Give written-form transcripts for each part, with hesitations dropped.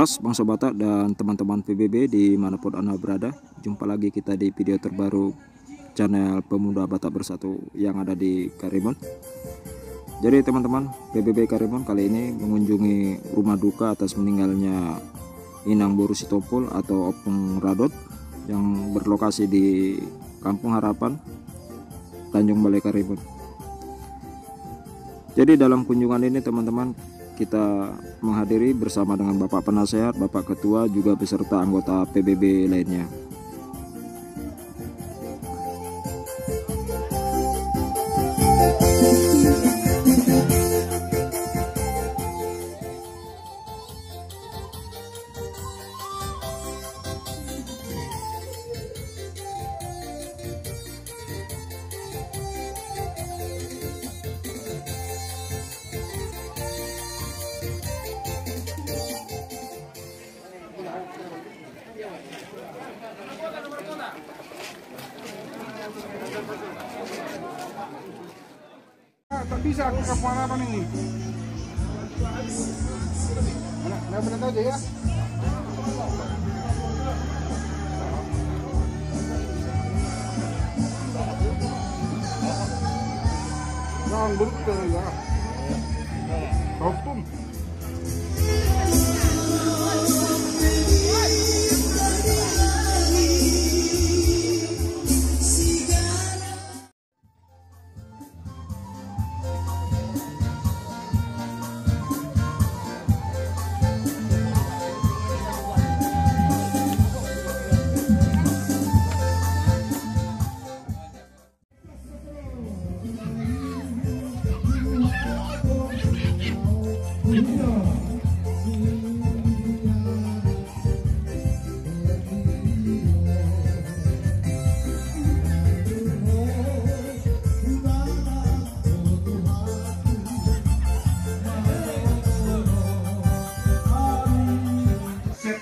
Horas, bangsa Batak dan teman-teman PBB dimanapun Anda berada. Jumpa lagi kita di video terbaru channel Pemuda Batak Bersatu yang ada di Karimun. Jadi teman-teman, PBB Karimun kali ini mengunjungi rumah duka atas meninggalnya Inang Boru Sitompul atau Opung Radot yang berlokasi di Kampung Harapan, Tanjung Balai Karimun. Jadi dalam kunjungan ini teman-teman, kita menghadiri bersama dengan Bapak Penasehat, Bapak Ketua, juga beserta anggota PBB lainnya. Tak bisa ke Kampung Harapan ini. Nak benar aja ya. Jangan berukir ya. Hukum.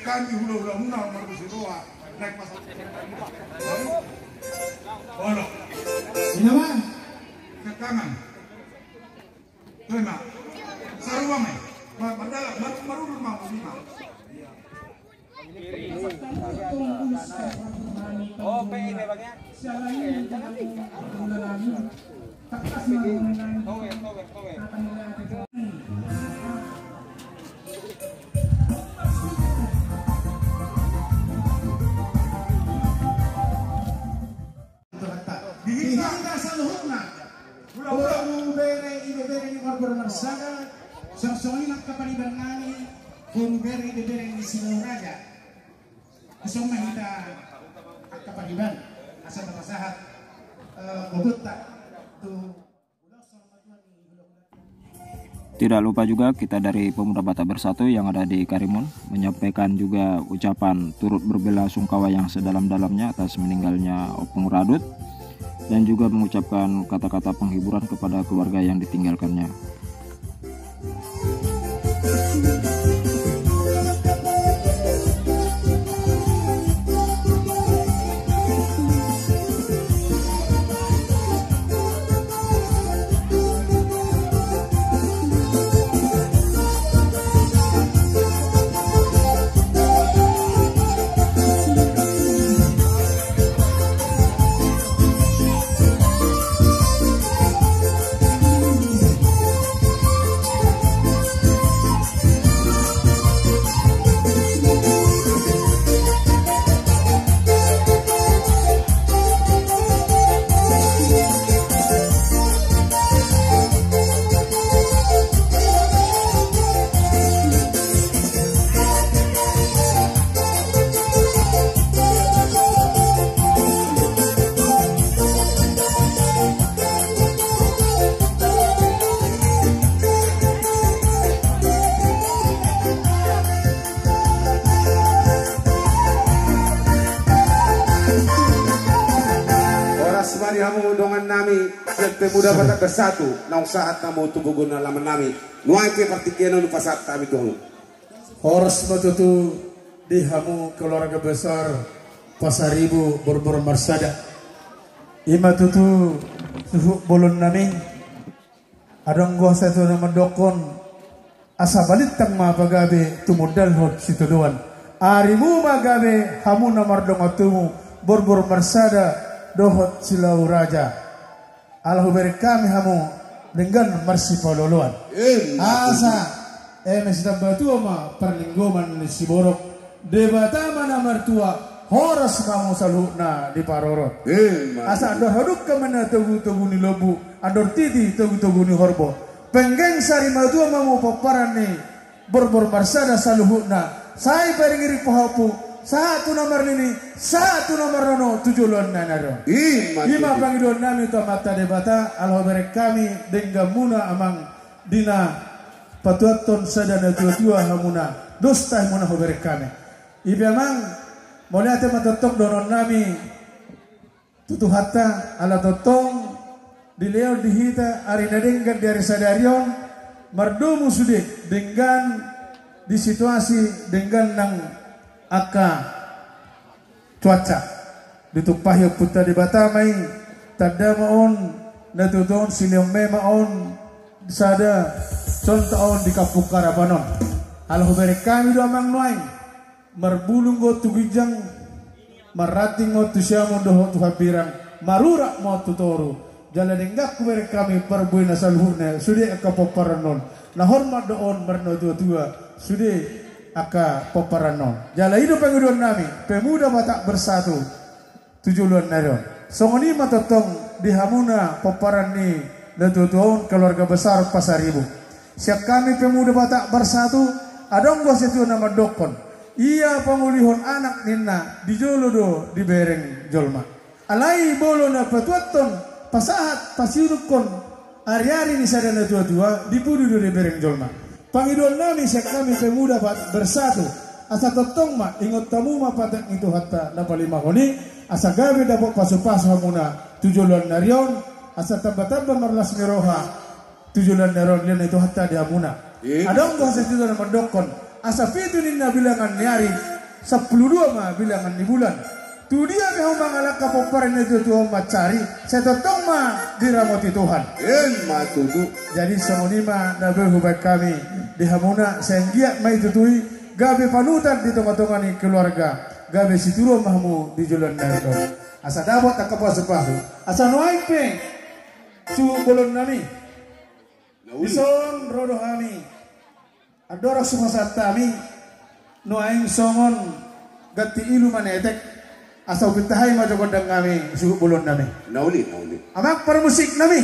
Kami hula-hula munah margo si Roa naik pasal. Ono. Sinawa? Ketangan. Terima. Sarua mai. Madala marurun mau lima. Oh, pengen ya Bang ya? Jangan tinggal. Tower. Dihinta sa luhutna. Kung bere ni Orbor Marsada, sosoli ng kapaliban nani, kung bere ni Sinong Raja. Gusto mahita ang kapaliban. Asa masahat, mabuta. Tidak lupa juga kita dari Pemuda Batak Bersatu yang ada di Karimun menyampaikan juga ucapan turut berbela-sungkawa yang sedalam-dalamnya atas meninggalnya Opung Radot, dan juga mengucapkan kata-kata penghiburan kepada keluarga yang ditinggalkannya. Hamu dongan nami Pemuda Batak Bersatu na usahat na mo tubugon na laman nami nuay ke partikeno nu pasat kami tuh Horas matutu di hamu keluarga besar Pasaribu Borbor Marsada. Ima tutu suhu bolon nami adong gua satu nama dokon asa balitang mapagabe tumudal hot situduan arimu magabe hamu namar dongotumu borbor marsada dohot silau raja Allahu berkami hamu dengan marsi pololuan asa mesda batu ma perlinggoman si borok debata mana mertua horas kamu saluna di parorot asa ador hoduk kemana tugu-tugu ni lobu ador titi tugu-tugu ni horbo penggeng sari madua mamu paparan ni borbor marsada saluhuna sai peringiri pohapu satu nomor ini satu nomor nono tujuan nanaro ima pangidon nami to mata debata alho berek kami denggamuna amang dina patuaton sadana tua hamuna dosta hamuna ho berek kami ibe amang mulai ate matotok donon nami tutu hatta ala totong dileo dihita ari nadenggan dari sadarion mardomu sude dengan di situasi dengan nang aka cuaca ditupahi puta di batamai tanda maon natuton siliom me maon sada contoh di kapukara panon alho bere kami do amang noain marbulung go tugijang marating go tusyamo doho tuhabirang marura mo tutoru jala denggak kubere kami perbuin asal hurne sude aka poparanon na hormat doon marno tua sude aka poparanon jala hidup penguduan nami pemuda Batak Bersatu tujuan naron songoni matotong di hamuna poparan ni tutuon keluarga besar Pasaribu siap kami pemuda Batak Bersatu adong go setu nama dokon iya pengulihon anak ninna di jolodo di bereng jolma alai bolo na patuaton pasahat pasiudukon ari-ari ni sadana tua-tua di pududu di bereng jolma pangidon nami siak kami pemuda Bersatu asa totong ma ingot tamu ma patak itu hatta na palima honi asa gabe dapat pasu-pasu hamuna tujuan narion asa tamba-tamba marlas miroha tujuan narion lian itu hatta di hamuna adong go setu na mandokon asa fitunin na bilangan nyari 10 ma bilangan di bulan tu dia ke humang alak kapoparan itu tu macari setotong ma diramoti Tuhan jadi semonima nabe hubak kami di hamuna senggiak mai tutui gabe panutan di tengah-tengah ni keluarga gabe situro mahmu di jalan nado asa dapat tak pasu-pasu asa noaik pe su bolon nami ison rodo kami adora sumasata mi no aing songon gati ilu manetek asau bitahay majogondang kami suhu bulon nami nauli amak permusik nami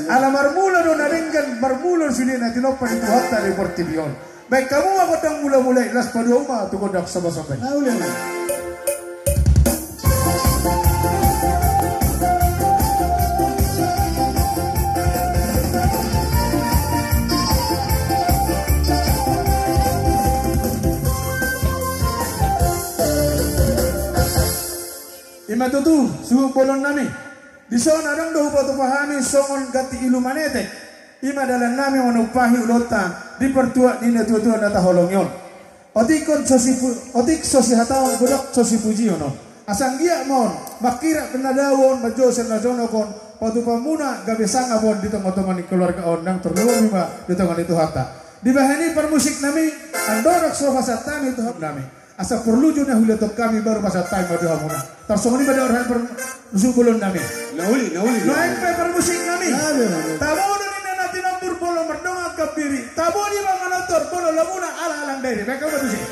ala marmula do nadenggan marmula sili na tinopan itu hatta di portibion baik kamu ako tang mula-mula las padua uma tugodak sabasabay nauli ima tutu suhu bolon nami di sana adang dohu patu pahami songon gati ilu manete ima dalam nami manupahi ulota di pertua nina tua-tua nata holongyon otikon otik sosi hataon godok sosi puji ono asang gia mon makira penadawon majosen najono kon patu pamuna gabe sanga bon di tengah-tengah keluarga on nang terlalu lima di tengah itu hatta di bahani permusik nami andorak sofa satami itu hak nami asa perluju na huletok kami baru masa time madu hamuna tarsongoni pada orang musuh bulon nami nauli naik pe permusik nami tabo ni nanti nambur bolo merdonga kabiri tabo di manganator bolo lamuna ala-alang dari mereka betul sih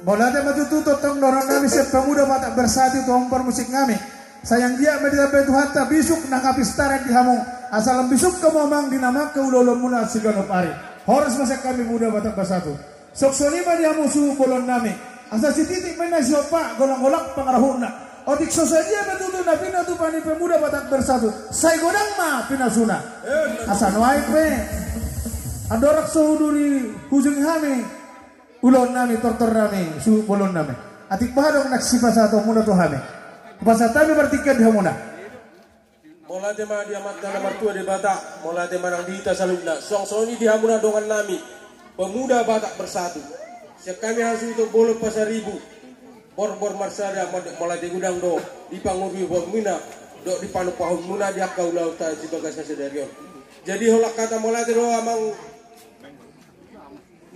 Bola dia matututo tong dorong nami siap pemuda Batak Bersatu tompor musik ngami. Sayang dia medida betu hatta bisuk nakapistaren di hamu. Asalam bisuk kemamang dinama ke ulolon mula sigano pari. Horas masa kami muda Batak Bersatu. Sok solima di hamu suhu bolon nami. Asa si titik mena siopa golong-golak pangarahuna. Otik sosaja betutu na pina tu pani pemuda Batak Bersatu. Say godang ma pinasuna. Asa noai pe. Adorak sohuduri hujung hami. Ulon nami tortor nami suhu bolon nami. Atik bahadong naksipa satu muna tu hami. Pasal kami bertiket di hamuna. Mola tema dia matna martua di Batak, mola tema nang diita salubna. Song-song ini di hamuna dongan nami. Pemuda Batak Bersatu. Sekami hasil untuk bolon pasar ribu. Bor-bor marsada mola di gudang do. Di pangurui bor mina. Do di panu pahun muna di akau lauta di bagas kasedarion. Jadi holak kata mola di doa amang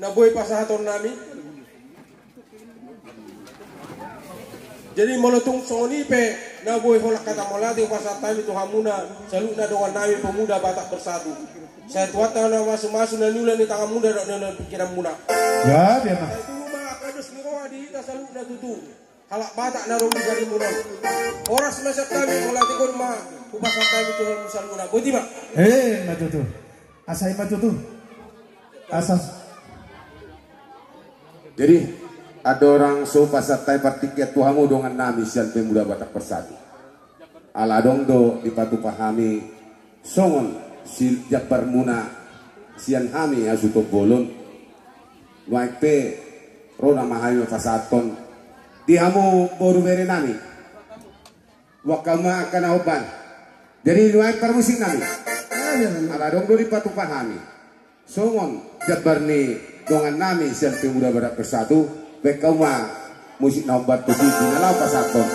naboy pasahaton nami. Jadi molotung soni pe naboy holak kata molati pasatan itu hamuna saluna dengan nami pemuda Batak Bersatu. Saya tuata na masu-masu na nula ni tangan muda dok na pikiran muna. Ya dia mah. Itu mah kadus ni roa di ita saluna tutu. Halak Batak na romi dari muna. Oras masak kami molati kon ma pasatan itu saluna. Boti ma. Matutu. Asai matutu. Asas. Jadi ada orang so pasatai partiket tuhamu dengan nami sian pemuda Batak Bersatu. Aladong do dipatu pahami songon si Jabar Muna sian hami asuto bolon. Waik pe rona mahami pasaton. Dihamu boru bere nami. Wakama akan oban. Jadi waik permusik nami. Aladong do dipatu pahami songon Jabar ni dongan nami sian pemuda Batak Bersatu. Bekama musik nomor 7 nalau pasaton.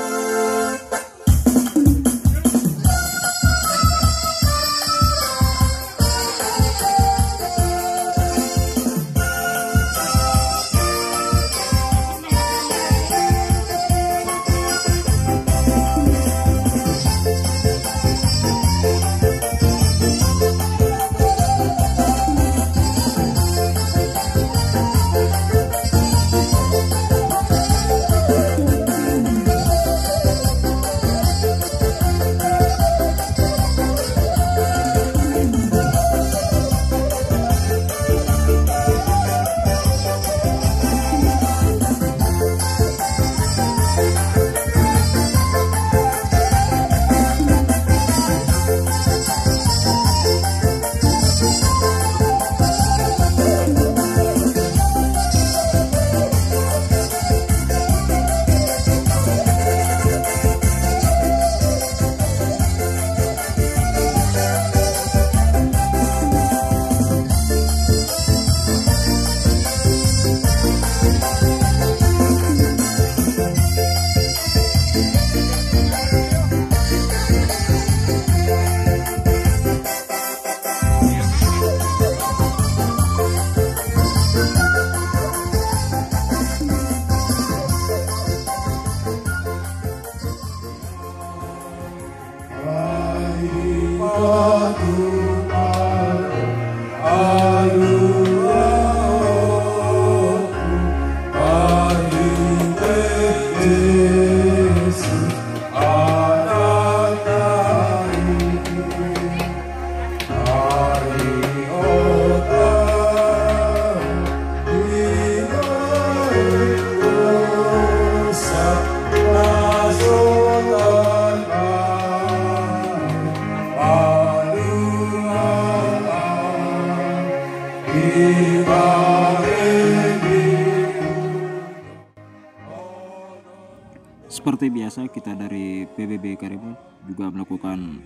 Seperti biasa, kita dari PBB Karimun juga melakukan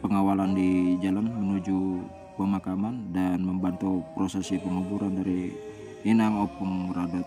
pengawalan di jalan menuju pemakaman dan membantu prosesi penguburan dari Inang Opung Radot